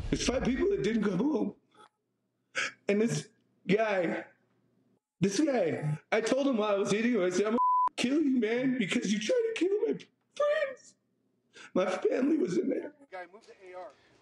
There's 5 people that didn't come home. And this guy, I told him while I was hitting him, I said, I'm gonna kill you, man, because you tried to kill my friends. My family was in there.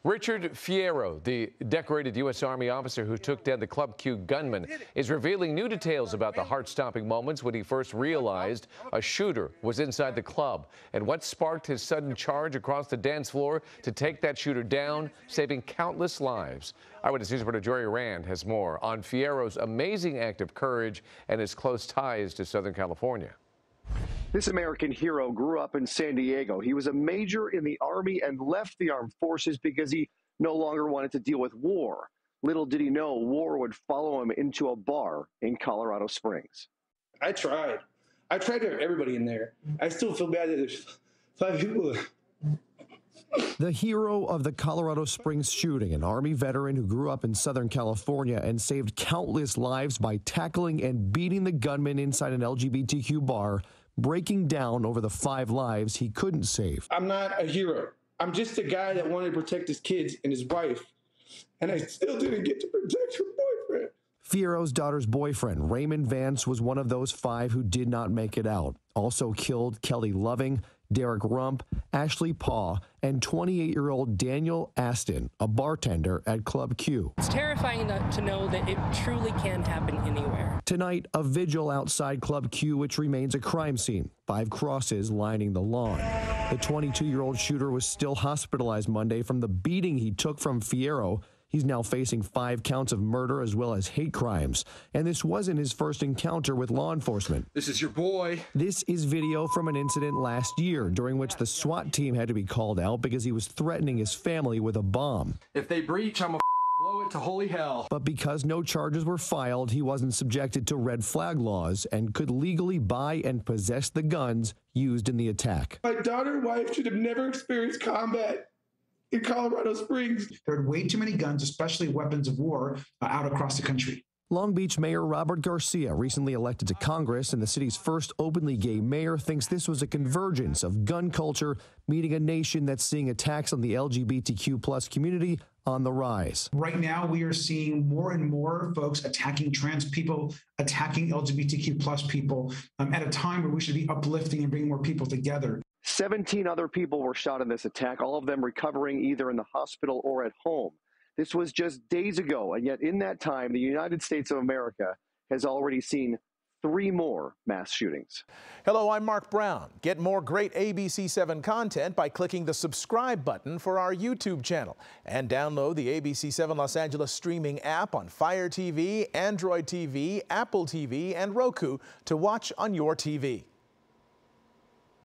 Richard Fierro, the decorated U.S. Army officer who took down the Club Q gunman, is revealing new details about the heart-stopping moments when he first realized a shooter was inside the club and what sparked his sudden charge across the dance floor to take that shooter down, saving countless lives. Eyewitness News reporter Jory Rand has more on Fierro's amazing act of courage and his close ties to Southern California. This American hero grew up in San Diego. He was a major in the Army and left the armed forces because he no longer wanted to deal with war. Little did he know war would follow him into a bar in Colorado Springs. I tried to have everybody in there. I still feel bad that there's 5 people. The hero of the Colorado Springs shooting, an Army veteran who grew up in Southern California and saved countless lives by tackling and beating the gunman inside an LGBTQ bar, breaking down over the 5 lives he couldn't save. I'm not a hero. I'm just a guy that wanted to protect his kids and his wife, and I still didn't get to protect her boyfriend. Fierro's daughter's boyfriend, Raymond Vance, was one of those 5 who did not make it out. Also killed Kelly Loving, Derek Rump, Ashley Paw, and 28-year-old Daniel Aston, a bartender at Club Q. It's terrifying to know that it truly can happen anywhere. Tonight, a vigil outside Club Q, which remains a crime scene. 5 crosses lining the lawn. The 22-year-old shooter was still hospitalized Monday from the beating he took from Fierro. He's now facing 5 counts of murder as well as hate crimes. And this wasn't his first encounter with law enforcement. This is your boy. This is video from an incident last year during which the SWAT team had to be called out because he was threatening his family with a bomb. If they breach, I'm gonna blow it to holy hell. But because no charges were filed, he wasn't subjected to red flag laws and could legally buy and possess the guns used in the attack. My daughter and wife should have never experienced combat in Colorado Springs. There are way too many guns, especially weapons of war, out across the country. Long Beach Mayor Robert Garcia, recently elected to Congress and the city's first openly gay mayor, thinks this was a convergence of gun culture meeting a nation that's seeing attacks on the LGBTQ+ community on the rise. Right now, we are seeing more and more folks attacking trans people, attacking LGBTQ+ people at a time where we should be uplifting and bringing more people together. 17 other people were shot in this attack, all of them recovering either in the hospital or at home. This was just days ago, and yet in that time, the United States of America has already seen 3 more mass shootings. Hello, I'm Mark Brown. Get more great ABC7 content by clicking the subscribe button for our YouTube channel and download the ABC7 Los Angeles streaming app on Fire TV, Android TV, Apple TV, and Roku to watch on your TV.